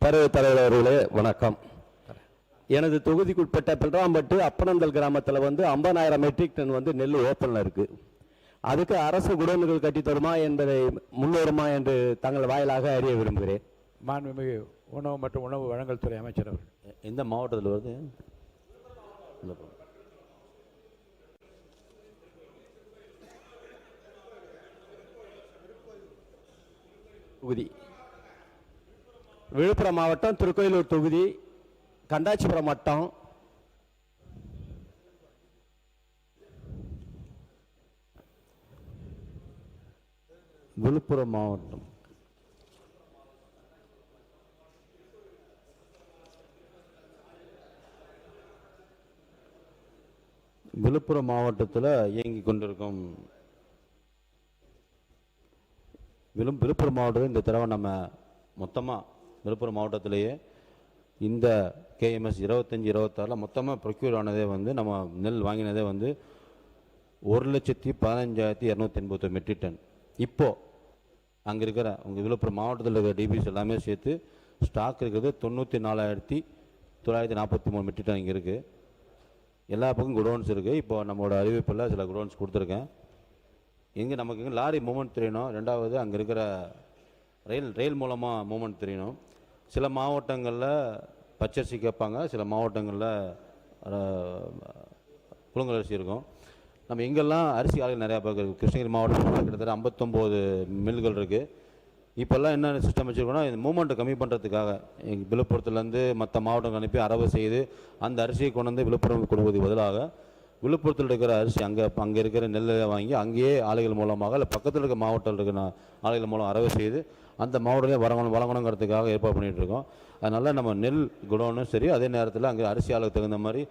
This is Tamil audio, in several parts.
பேரவைத் தலைவர் அவர்களே வணக்கம். எனது தொகுதிக்குட்பட்ட பில்ராம்பட்டு அப்பனந்தல் கிராமத்தில் 50,000 மெட்ரிக் டன் நெல் ஓப்பனில் இருக்கு. அதுக்கு அரசு குடோன்கள் கட்டி தருமா என்பதை முன்வருமா என்று தங்கள் வாயிலாக அறிய விரும்புகிறேன். மாண்புமிகு உணவு மற்றும் உணவு வழங்கல் துறை அமைச்சர் அவர்கள். எந்த மாவட்டத்தில் வருது? தொகுதி விழுப்புரம் மாவட்டம், திருக்கோயிலூர் தொகுதி, கண்டாச்சிபுரம் வட்டம், விழுப்புரம் மாவட்டம். விழுப்புரம் மாவட்டத்தில் இயங்கி கொண்டிருக்கும் விழுப்புரம் மாவட்டத்தில் இந்த தடவை நம்ம மொத்தமாக விழுப்புரம் மாவட்டத்திலேயே இந்த KMS 25-26 மொத்தமாக ப்ரொக்யூர் ஆனதே நம்ம நெல் வாங்கினதே 1,15,280 மெட்ரிக் டன். இப்போது அங்கே இருக்கிற உங்கள் விழுப்புரம் மாவட்டத்தில் இருக்கிற டிபிஸ் எல்லாமே சேர்த்து ஸ்டாக் இருக்கிறது 94,943 மெட்ரிக் டன் இங்கே இருக்குது. எல்லா பக்கம் குடோன்ஸ் இருக்குது. இப்போது நம்மளோட அறிவிப்பில் சில குடோன்ஸ் கொடுத்துருக்கேன். எங்கே நமக்கு எங்கே லாரி மூமெண்ட் தெரியணும். ரெண்டாவது அங்கே இருக்கிற ரயில் மூலமாக மூமெண்ட் தெரியணும். சில மாவட்டங்களில் பச்சரிசி கேட்பாங்க, சில மாவட்டங்களில் புழுங்கல் அரிசி இருக்கும். நம்ம எங்கெல்லாம் அரிசி ஆலைகள் நிறையா பேர் இருக்குது. கிருஷ்ணகிரி மாவட்டத்தில் கிட்டத்தட்ட 59 மில்கள் இருக்குது. இப்போல்லாம் என்ன சிஸ்டம் வச்சுருக்கோன்னா, இந்த மூமெண்ட்டை கம்மி பண்ணுறதுக்காக எங்கள் விழுப்புரத்துலேருந்து மற்ற மாவட்டங்கள் அனுப்பி அரவை செய்து அந்த அரிசியை கொண்டு வந்து விழுப்புரம் கொடுப்பதுக்கு பதிலாக விழுப்புரத்தில் இருக்கிற அரிசி அங்கே இருக்கிற நெல்லை வாங்கி அங்கேயே ஆலைகள் மூலமாக இல்லை பக்கத்தில் இருக்க மாவட்டத்தில் இருக்கிற ஆலைகள் மூலம் அரவை செய்து அந்த மாவட்டத்திலே வழங்கணுங்கிறதுக்காக ஏற்பாடு பண்ணிகிட்ருக்கோம். அதனால் நம்ம நெல் குடோனும் சரி, அதே நேரத்தில் அங்கே அரிசி ஆளுக்கு தகுந்த மாதிரி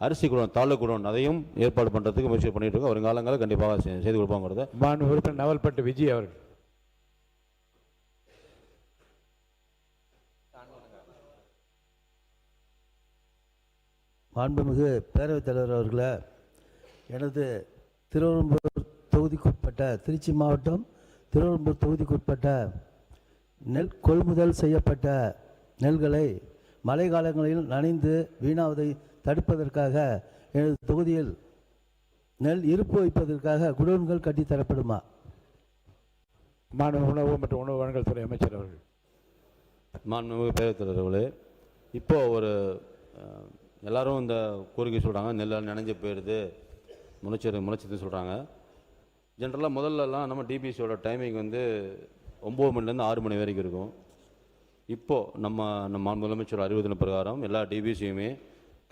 அரிசி குடோன், தாலுக் குடோன் அதையும் ஏற்பாடு பண்ணுறதுக்கு முயற்சி பண்ணிகிட்ருக்கோம். வருங்காலங்களில் கண்டிப்பாக செய்து கொடுப்போங்கிறத மாண்புமிகு நவல்பட்டு விஜய் அவர்கள். மாண்புமிகு பேரவைத் தலைவர் அவர்களே, எனது திருவெரும்பூர் தொகுதிக்குட்பட்ட திருச்சி மாவட்டம் திருவெரும்பூர் தொகுதிக்குட்பட்ட நெல் கொள்முதல் செய்யப்பட்ட நெல்களை மழை காலங்களில் நனைந்து வீணாவதை தடுப்பதற்காக எனது தொகுதியில் நெல் இருப்பு வைப்பதற்காக குடோன்கள் கட்டித்தரப்படுமா? மாண்புமிகு உணவு மற்றும் உணவு வழங்கல் துறை அமைச்சர் அவர்கள். மாண்புமிகு பேரவைத் தலைவர்களே, இப்போது எல்லாரும் இந்த கோரிக்கை சொல்கிறாங்க, நெல்லால் நினைஞ்சு போயிடுது, முளைச்சதுன்னு சொல்கிறாங்க. ஜென்ரலாக முதல்லலாம் நம்ம டிபிசியோட டைமிங் 9 மணிலேருந்து 6 மணி வரைக்கும் இருக்கும். இப்போது நம்ம முதலமைச்சர் அறிவுறுத்தல் பிரகாரம் எல்லா டிபிசியுமே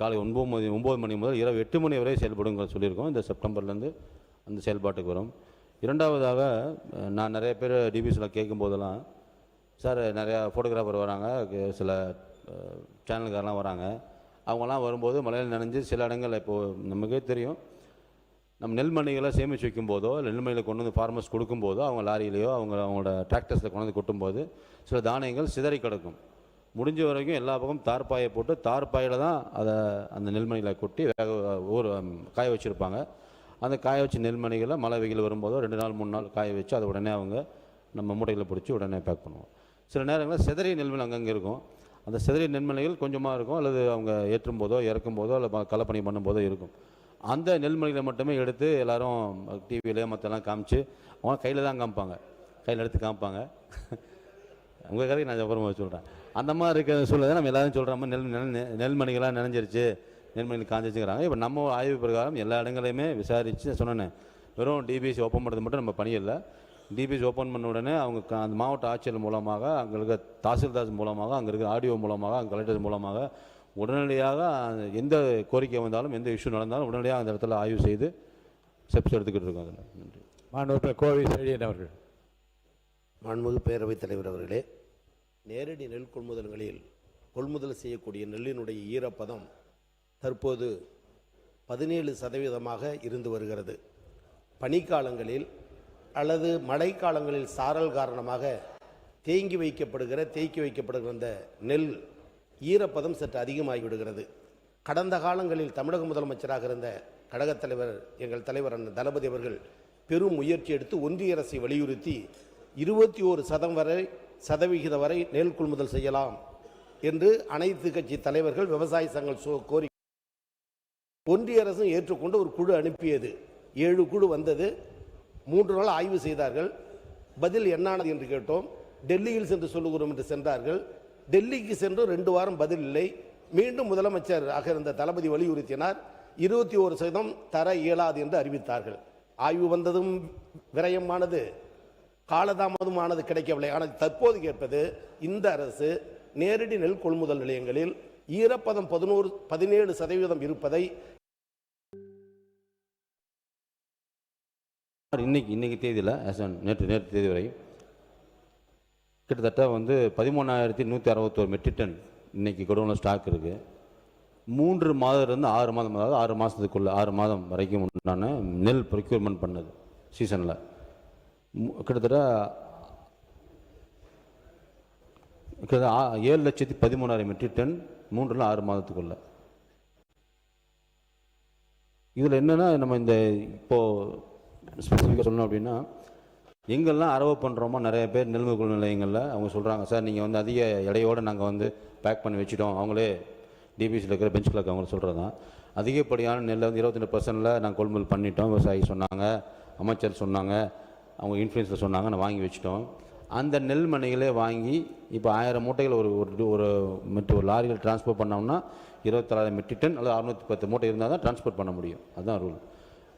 காலை 9 மணி முதல் இரவு 8 மணி வரை செயல்படுங்க சொல்லியிருக்கோம். இந்த செப்டம்பர்லேருந்து அந்த செயல்பாட்டுக்கு வரும். இரண்டாவதாக நான் நிறைய பேர் டிபிசியில் கேட்கும்போதெல்லாம், சார் நிறையா ஃபோட்டோகிராஃபர் வராங்க, சில சேனல்காரெலாம் வராங்க, அவங்களாம் வரும்போது மழையில் நனைஞ்சு சில இடங்களில் இப்போது நமக்கே தெரியும், நம்ம நெல்மணிகளை சேமித்து வைக்கும்போதோ இல்லை நெல்மணிகளை கொண்டு வந்து ஃபார்மர்ஸ் கொடுக்கும்போதோ அவங்க லாரியிலையோ அவங்களோட டிராக்டர்ஸில் கொண்டு வந்து கொட்டும்போது சில தானியங்கள் சிதறி கிடக்கும். முடிஞ்ச வரைக்கும் எல்லா பக்கம் தார்பாயை போட்டு தார்பாயில் தான் அந்த நெல்மணிகளை கொட்டி காய வச்சுருப்பாங்க. அந்த காய வச்ச நெல்மணிகளை மழை வெயில் வரும்போதோ 2 நாள் 3 நாள் காய வச்சு அதை உடனே நம்ம மூட்டைகளை பிடிச்சி உடனே பேக் பண்ணுவோம். சில நேரங்களில் சிதறிய நெல்மணி அங்கங்கே இருக்கும். அந்த சிதறிய நெல்மணிகள் கொஞ்சமாக இருக்கும், அல்லது அவங்க ஏற்றும் போதோ இறக்கும் போதோ இல்லை களப்பணி பண்ணும்போதோ இருக்கும். அந்த நெல்மணிகளை மட்டுமே எடுத்து எல்லோரும் டிவியிலே மற்றெல்லாம் காமிச்சு அவங்க கையில் தான் காமிப்பாங்க, கையில் எடுத்து காமிப்பாங்க. உங்கள் கதைக்கு நான் அப்புறமா சொல்கிறேன். அந்த மாதிரி இருக்கிற சூழ்நிலை நம்ம எல்லோரும் சொல்கிற மாதிரி நெல்மணிகளாக நினைஞ்சிருச்சு, நெல்மணிகள் காஞ்சிச்சுங்கிறாங்க. இப்போ நம்ம ஆய்வு பிரகாரம் எல்லா இடங்களையுமே விசாரித்து சொன்னேன், வெறும் டிபிசி ஓப்பன் பண்ணுறது மட்டும் நம்ம பணி இல்லை. டிபிசி ஓப்பன் பண்ண உடனே அவங்க அந்த மாவட்ட ஆட்சியர் மூலமாக, அங்கே இருக்க தாசில்தார் மூலமாக, அங்கே இருக்கிற ஆடியோ மூலமாக, அங்கே கலெக்டர் மூலமாக உடனடியாக எந்த கோரிக்கை வந்தாலும் எந்த இஷ்யூ நடந்தாலும் உடனடியாக அந்த இடத்துல ஆய்வு செய்து ஸ்டெப்ஸ் எடுத்துக்கிட்டு இருக்கோம். அதில் நன்றி. மாண்புமிகு கோவை செழியன் அவர்கள். மாண்புமிகு பேரவைத் தலைவர் அவர்களே, நேரடி நெல் கொள்முதல்களில் கொள்முதல் செய்யக்கூடிய நெல்லினுடைய ஈரப்பதம் தற்போது 17% இருந்து வருகிறது. பனிக்காலங்களில் அல்லது மழைக்காலங்களில் சாரல் காரணமாக தேக்கி வைக்கப்படுகிற அந்த நெல் ஈரப்பதம் சற்று அதிகமாகிவிடுகிறது. கடந்த காலங்களில் தமிழக முதலமைச்சராக இருந்த கழகத் தலைவர் எங்கள் தலைவர் அண்ணன் தளபதி அவர்கள் பெரும் முயற்சி எடுத்து ஒன்றிய அரசை வலியுறுத்தி 21% வரை நெல் கொள்முதல் செய்யலாம் என்று அனைத்து கட்சி தலைவர்கள் விவசாய சங்கங்கள் கோரி ஒன்றிய அரசும் ஏற்றுக்கொண்டு ஒரு குழு அனுப்பியது. 7 குழு வந்தது. 3 நாள் ஆய்வு செய்தார்கள். பதில் என்னானது என்று கேட்டோம். டெல்லியில் சென்று சொல்லுகிறோம் என்று சென்றார்கள். டெல்லிக்கு சென்று 2 வாரம் பதில் இல்லை. மீண்டும் முதலமைச்சர் ஆக இருந்த தளபதி வலியுறுத்தினார். 21% தர இயலாது என்று அறிவித்தார்கள். ஆய்வு வந்ததும் விரயமானது, காலதாமதமானது, கிடைக்கவில்லை. ஆனால் தற்போது கேட்பது, இந்த அரசு நேரடி நெல் கொள்முதல் நிலையங்களில் ஈரப்பதம் 17% இருப்பதை இன்னைக்கு தேதியில் நேற்று தேதி வரை கிட்டத்தட்ட 13,161 மெட்ரிக் டன் இன்னைக்கு குடோனில் ஸ்டாக் இருக்குது. 3 மாதத்துலேருந்து 6 மாதம், அதாவது 6 மாதத்துக்குள்ள 6 மாதம் வரைக்கும் உண்டான நெல் ப்ரொக்யூர்மெண்ட் பண்ணது சீசனில் கிட்டத்தட்ட 7,13,000 மெட்ரிக் டன் 3-6 மாதத்துக்குள்ள. இதில் என்னென்னா, நம்ம இந்த இப்போது ஸ்பெசிஃபிக்காக சொல்லணும் அப்படின்னா, எங்கெல்லாம் அரவு பண்ணுறோமோ நிறைய பேர் நெல் கொள்முதல் நிலையங்களில் அவங்க சொல்கிறாங்க, சார் நீங்கள் அதிக எடையோடு நாங்கள் பேக் பண்ணி வச்சுட்டோம். அவங்களே டிபிசியில் இருக்கிற பெஞ்ச் கிளர்க் அவங்க சொல்கிறது தான். அதிகப்படியான நெல்லை 22% நாங்கள் கொள்முதல் பண்ணிட்டோம். விவசாயி சொன்னாங்க, அமைச்சர் சொன்னாங்க, அவங்க இன்ஃப்ளூயன்ஸில் சொன்னாங்க, நான் வாங்கி வச்சுட்டோம். அந்த நெல் மணிகளே வாங்கி இப்போ 1000 மூட்டைகள் ஒரு லாரியில் டிரான்ஸ்போர்ட் பண்ணோம்னா 26,000 மெட்ரிக் டன் அல்லது 610 மூட்டை இருந்தால் தான் டிரான்ஸ்போர்ட் பண்ண முடியும். அதுதான் ரூல்.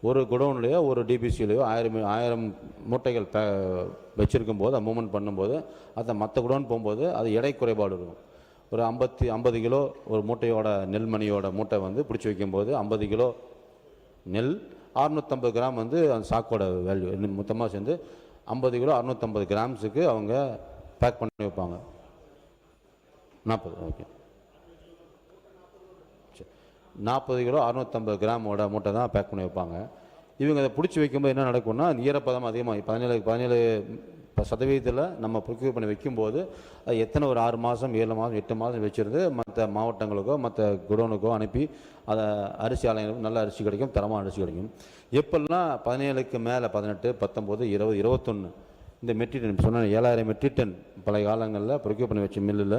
ஒரு குடோன்லேயோ ஒரு டிபிசிலையோ 1000 மூட்டைகள் வச்சுருக்கும் போது, மூவ்மெண்ட் பண்ணும்போது, அதை மற்ற குடோன் போகும்போது அது எடை குறைபாடு இருக்கும். ஒரு 50 கிலோ ஒரு மூட்டையோட நெல்மணியோட மூட்டை பிடிச்சி வைக்கும்போது 50 கிலோ நெல் 650 கிராம் அந்த சாக்கோட வேல்யூ மொத்தமாக சேர்ந்து 50 கிலோ 650 கிராம்ஸுக்கு அவங்க பேக் பண்ணி வைப்பாங்க. 40 ஓகே 40 கிலோ 650 கிராமோட மூட்டை தான் பேக் பண்ணி வைப்பாங்க. இவங்க அதை பிடிச்சி வைக்கும்போது என்ன நடக்கும்னா, ஈரப்பதம் அதிகமாக 17% நம்ம ப்ரொக்யூர் பண்ணி வைக்கும்போது அது எத்தனை ஒரு 6 மாதம் 7 மாதம் 8 மாதம் வச்சுருந்து மற்ற மாவட்டங்களுக்கோ மற்ற குடோனுக்கோ அனுப்பி அதை அரிசி ஆலைகளுக்கு நல்ல அரிசி கிடைக்கும், தரமான அரிசி கிடைக்கும். எப்பெல்லாம் 17க்கு மேலே 18, 19, 20, 21 இந்த மெட்ரிக் டன் சொன்ன 7,000 மெட்ரிக் டன் பழைய காலங்களில் ப்ரொக்யூர் பண்ணி வச்ச மில்லில்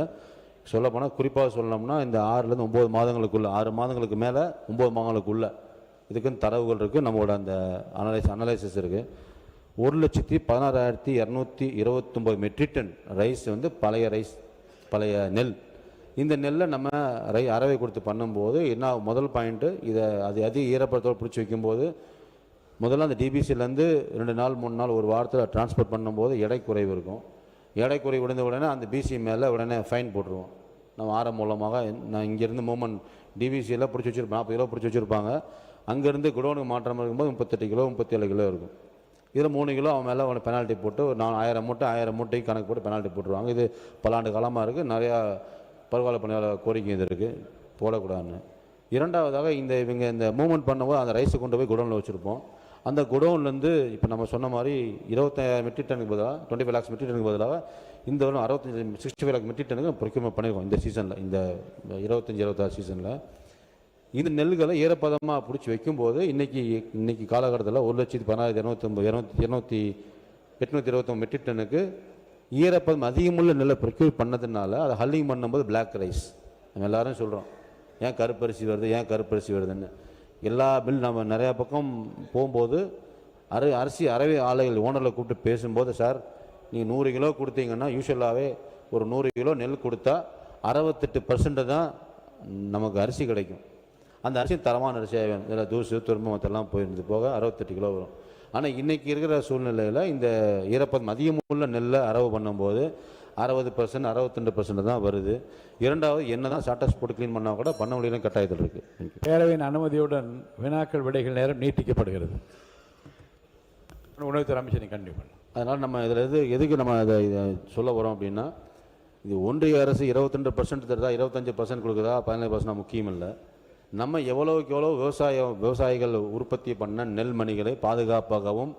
சொல்லப்போனால், குறிப்பாக சொல்லணும்னா இந்த 6லேருந்து 9 மாதங்களுக்குள்ளே, 6 மாதங்களுக்கு மேலே 9 மாதங்களுக்குள்ளே இதுக்குன்னு தரவுகள் இருக்குது. நம்மளோட அந்த அனலைசிஸ் இருக்குது. 1,16,229 மெட்ரிக் டன் ரைஸ் பழைய நெல். இந்த நெல்லை நம்ம அரவை கொடுத்து பண்ணும்போது என்ன முதல் பாயிண்ட்டு, இதை அதிக ஈரப்பதத்தோடு பிடிச்சி வைக்கும்போது முதல்ல அந்த டிபிசிலேருந்து 2 நாள் 3 நாள் ஒரு வாரத்தில் டிரான்ஸ்போர்ட் பண்ணும்போது எடை குறைவு இருக்கும். எடை குறைவு விழுந்த உடனே அந்த பிசி மேலே உடனே ஃபைன் போட்டுருவோம். நம்ம ஆரம் மூலமாக நான் இங்கேருந்து மூமெண்ட் டிபிசியில் பிடிச்சி வச்சுருப்பேன், 40 கிலோ பிடிச்சி வச்சுருப்பாங்க. அங்கேருந்து குடோனுக்கு மாற்றம் இருக்கும்போது 38 கிலோ 37 கிலோ இருக்கும். இதில் 3 கிலோ அவன் மேலே அவனை பெனால்ட்டி போட்டு 1000 மூட்டைக்கு கணக்கு போட்டு பெனால்ட்டி போட்டுருவாங்க. இது பல ஆண்டு காலமாக இருக்குது. நிறையா பருவகால பணியாளர் கோரிக்கை இது இருக்குது, போடக்கூடாதுன்னு. இரண்டாவதாக இவங்க இந்த மூவ்மெண்ட் பண்ணும்போது அந்த ரைஸை கொண்டு போய் குடோனில் வச்சுருப்போம். அந்த குடோன்லேருந்து இப்போ நம்ம சொன்ன மாதிரி 25,000 மெட்ரிக் டனுக்கு பதிலாக 25 lakhs மெட்ரிக் டனுக்கு பதிலாக இந்த வருடம் 65 lakh மெட்ரிக் டனுக்கு ப்ரொக்யூர்மெண்ட் பண்ணியிருக்கோம். இந்த சீசனில், இந்த 25-26 சீசனில் இந்த நெல்களை ஈரப்பதமாக பிடிச்சி வைக்கும்போது இன்னைக்கு காலகட்டத்தில் 1,16,829 மெட்ரிக் டனுக்கு ஈரப்பதம் அதிகமுள்ள நெல்லை ப்ரொக்யூர் பண்ணதுனால அதை ஹல்லிங் பண்ணும்போது பிளாக் ரைஸ். நம்ம எல்லோரும் சொல்கிறோம், ஏன் கருப்பரிசி வருதுன்னு. எல்லா பில் நம்ம நிறையா பக்கம் போகும்போது அரிசி அரவை ஆலைகள் ஓனரில் கூப்பிட்டு பேசும்போது, சார் நீங்கள் 100 கிலோ கொடுத்தீங்கன்னா யூஸ்வலாகவே ஒரு 100 கிலோ நெல் கொடுத்தா 68% தான் நமக்கு அரிசி கிடைக்கும். அந்த அரிசி தரமான அரிசியாக வேணும். இதில் தூசு துரும்பு மற்றெல்லாம் போயிருந்து போக 68 கிலோ வரும். ஆனால் இன்றைக்கி இருக்கிற சூழ்நிலையில் இந்த ஈரப்பதம் அதிகமுள்ள நெல்லை அரவு பண்ணும்போது 60%, 62% தான் வருது. இரண்டாவது, என்ன தான் ஷார்டஸ் போட்டு க்ளீன் பண்ணால் கூட பண்ண முடியல கட்டாயத்தில் இருக்குது. பேரவையின் அனுமதியுடன் வினாக்கள் விடைகள் நேரம் நீட்டிக்கப்படுகிறது. உணவுத்துறை அமைச்சரை கண்டிப்பாக. அதனால் நம்ம இதில் எதுக்கு நம்ம இதை சொல்ல வரோம் அப்படின்னா, இது ஒன்றிய அரசு 22% தருதா 25% கொடுக்குதா 17% முக்கியம் இல்லை. நம்ம எவ்வளோக்கு எவ்வளோ விவசாயிகள் உற்பத்தி பண்ண நெல்மணிகளை பாதுகாப்பாகவும்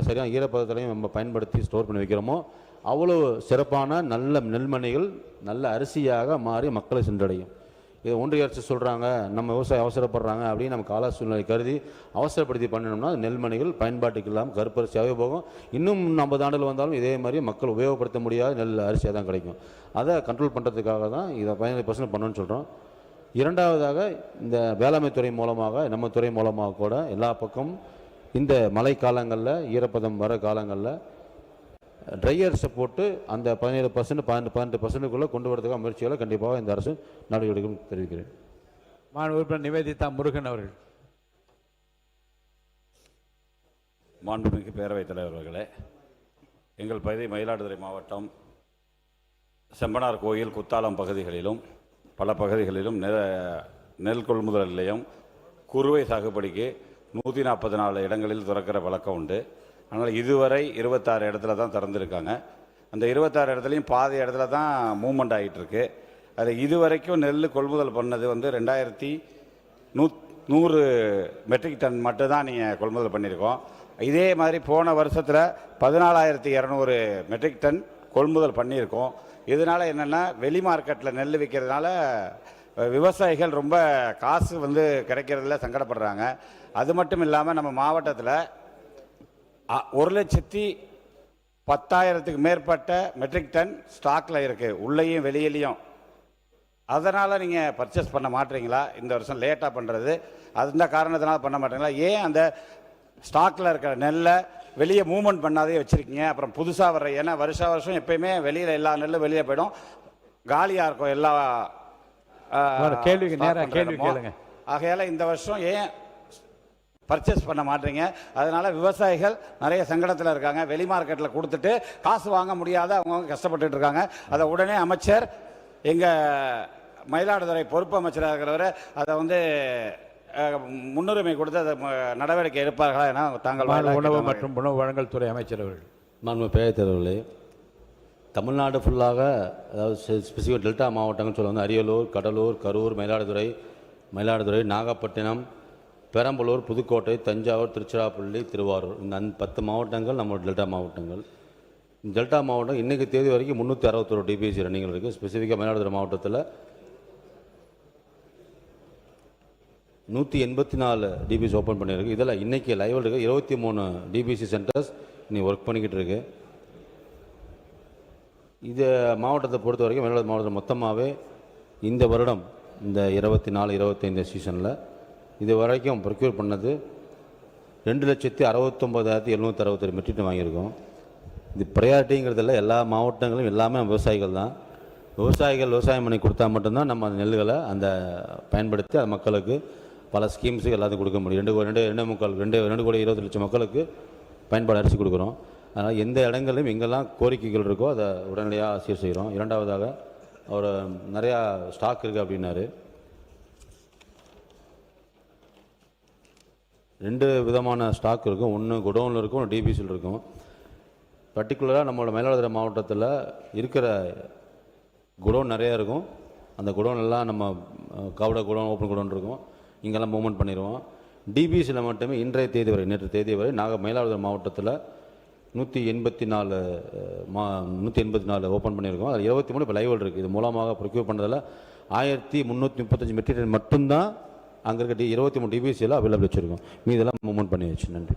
சரியான ஈரப்பதத்திலையும் நம்ம பயன்படுத்தி ஸ்டோர் பண்ணி வைக்கிறோமோ அவ்வளோ சிறப்பான நல்ல நெல்மணிகள் நல்ல அரிசியாக மாறி மக்களை சென்றடையும். இதை ஒன்றிய அரசு சொல்கிறாங்க, நம்ம விவசாயம் அவசரப்படுறாங்க அப்படின்னு நம்ம கால சூழ்நிலை கருதி அவசரப்படுத்தி பண்ணினோம்னா நெல்மணிகள் பயன்பாட்டுக்கு இல்லாமல் கருப்பரிசியாகவே போகும். இன்னும் 50 ஆண்டுகள் வந்தாலும் இதே மாதிரி மக்கள் உபயோகப்படுத்த முடியாத நெல் அரிசியாக தான் கிடைக்கும். அதை கண்ட்ரோல் பண்ணுறதுக்காக தான் இதை 15% பண்ணணும்னு சொல்கிறோம். இரண்டாவதாக இந்த வேளாண்மை துறை மூலமாக நம்ம துறை மூலமாக கூட எல்லா பக்கம் இந்த மழை காலங்களில் ஈரப்பதம் வர காலங்களில் ட்ரையர்ஸை போட்டு அந்த 17% 12%க்குள்ளே கொண்டு வரதுக்காக முயற்சிகளை கண்டிப்பாக இந்த அரசு நடவடிக்கை எடுக்கும் தெரிவிக்கிறேன். மாண்பு உறுப்பினர் நிவேதிதா முருகன் அவர்கள். மாண்புமிகு பேரவைத் தலைவர் அவர்களே, எங்கள் பகுதி மயிலாடுதுறை மாவட்டம் செம்பனார் கோயில், குத்தாலம் பகுதிகளிலும் பல பகுதிகளிலும் நெல் கொள்முதல் நிலையம் குறுவை சாகுபடிக்கு 144 இடங்களில் திறக்கிற வழக்கம் உண்டு. ஆனால் இதுவரை 26 இடத்துல தான் திறந்துருக்காங்க. அந்த 26 இடத்துலையும் பாதி இடத்துல தான் மூவ்மெண்ட் ஆகிட்டு இருக்கு. அது இதுவரைக்கும் நெல் கொள்முதல் பண்ணது வந்து 2100 மெட்ரிக் டன் மட்டும் தான் நீங்கள் கொள்முதல் பண்ணியிருக்கோம். இதே மாதிரி போன வருஷத்தில் 14,200 மெட்ரிக் டன் கொள்முதல் பண்ணியிருக்கோம். இதனால் என்னென்னா வெளி மார்க்கெட்டில் நெல் விற்கிறதுனால விவசாயிகள் ரொம்ப காசு வந்து கிடைக்கிறதுல சங்கடப்படுறாங்க. அது மட்டும் இல்லாமல் நம்ம மாவட்டத்தில் 1,10,000க்கு மேற்பட்ட மெட்ரிக் டன் ஸ்டாக்கில் இருக்குது, உள்ளேயும் வெளியிலையும். அதனால் நீங்கள் பர்ச்சேஸ் பண்ண மாட்டீங்களா? இந்த வருஷம் லேட்டாக பண்ணுறது அந்த காரணத்தினால பண்ண மாட்டீங்களா? ஏன் அந்த ஸ்டாக்கில் இருக்கிற நெல்லை வெளியே மூவ்மெண்ட் பண்ணாதே வச்சுருக்கீங்க? அப்புறம் புதுசாக வர்ற, ஏன்னா வருஷம் எப்பயுமே வெளியில் எல்லா நெல்லும் வெளியே போயிடும், காலியாக இருக்கும் எல்லா கேள்விக்கு நேராக கேள்வி கேளுங்க. ஆகையால் இந்த வருஷம் ஏன் பர்ச்சேஸ் பண்ண மாட்டீங்க? அதனால் விவசாயிகள் நிறைய சங்கடத்தில் இருக்காங்க. வெளி மார்க்கெட்டில் கொடுத்துட்டு காசு வாங்க முடியாத அவங்கவுங்க கஷ்டப்பட்டுட்டு இருக்காங்க. அதை உடனே அமைச்சர், எங்கள் மயிலாடுதுறை பொறுப்பு அமைச்சராக இருக்கிறவர் அதை வந்து முன்னுரிமை கொடுத்து அதை நடவடிக்கை எடுப்பார்களா என தாங்கள் உணவு மற்றும் உணவு வழங்கல் துறை அமைச்சர் அவர்கள். மாண்பு பேரவைத் தலைவர்களே, தமிழ்நாடு ஃபுல்லாக, அதாவது ஸ்பெசிஃபிக் டெல்டா மாவட்டங்கள்னு சொல்ல வந்து அரியலூர், கடலூர், கரூர், மயிலாடுதுறை, நாகப்பட்டினம், பெரம்பலூர், புதுக்கோட்டை, தஞ்சாவூர், திருச்சிராப்பள்ளி, திருவாரூர், இந்த 10 மாவட்டங்கள் நம்ம டெல்டா மாவட்டங்கள். டெல்டா மாவட்டம் இன்றைக்கு தேதி வரைக்கும் 361 டிபிசி ரன்னிங்கில் இருக்குது. ஸ்பெசிஃபிக்காக மயிலாடுதுறை மாவட்டத்தில் 184 டிபிசி ஓப்பன் பண்ணியிருக்கு. இதில் இன்றைக்கி லைவில் இருக்குது 23 டிபிசி சென்டர்ஸ் இன்னைக்கு ஒர்க் பண்ணிக்கிட்டு இருக்கு. இது மாவட்டத்தை பொறுத்த வரைக்கும் மயிலாடுதுறை மாவட்டத்தில் மொத்தமாகவே இந்த வருடம் இந்த 24-25 சீசனில் இது வரைக்கும் ப்ரொக்யூர் பண்ணது 2,69,767 மெட்ரிக் டன் வாங்கியிருக்கோம். இது ப்ரையாரிட்டிங்கிறதில்ல, எல்லா மாவட்டங்களும் எல்லாமே விவசாயிகள் தான். விவசாயம் பண்ணி கொடுத்தா மட்டும்தான் நம்ம அந்த நெல்லுகளை அந்த பயன்படுத்தி அது மக்களுக்கு பல ஸ்கீம்ஸுக்கு எல்லாத்துக்கும் கொடுக்க முடியும். 2,20,00,000 மக்களுக்கு பயன்பாடு அரிசி கொடுக்குறோம். அதனால் எந்த இடங்களிலும் எங்கெல்லாம் கோரிக்கைகள் இருக்கோ அதை உடனடியாக சீர் செய்கிறோம். இரண்டாவதாக அவர் நிறையா ஸ்டாக் இருக்குது அப்படின்னாரு. 2 விதமான ஸ்டாக் இருக்கும். ஒன்று குடோனில் இருக்கும், ஒன்று டிபிசியில் இருக்கும். பர்டிகுலராக நம்மளோட மயிலாடுதுறை மாவட்டத்தில் இருக்கிற குடோன் நிறையா இருக்கும். அந்த குடோன் எல்லாம் நம்ம கவுட குடோன், ஓப்பன் குடோன் இருக்கும், இங்கெல்லாம் மூவ்மெண்ட் பண்ணிடுவோம். டிபிசியில் மட்டுமே இன்றைய தேதி வரை, நேற்று தேதி வரை மயிலாடுதுறை மாவட்டத்தில் 184 ஓப்பன் பண்ணியிருக்கோம். அதில் 23 இப்போ லைவில் இருக்குது. இது மூலமாக ப்ரொக்யூர் பண்ணுறதில் 1335 மெட்ரிக் டன் மட்டும்தான் அங்கே இருக்க 23 டிபிசியில் அவைலபிள் வச்சுருக்கோம். மீதெல்லாம் மூவ்மெண்ட் பண்ணி வச்சு. நன்றி.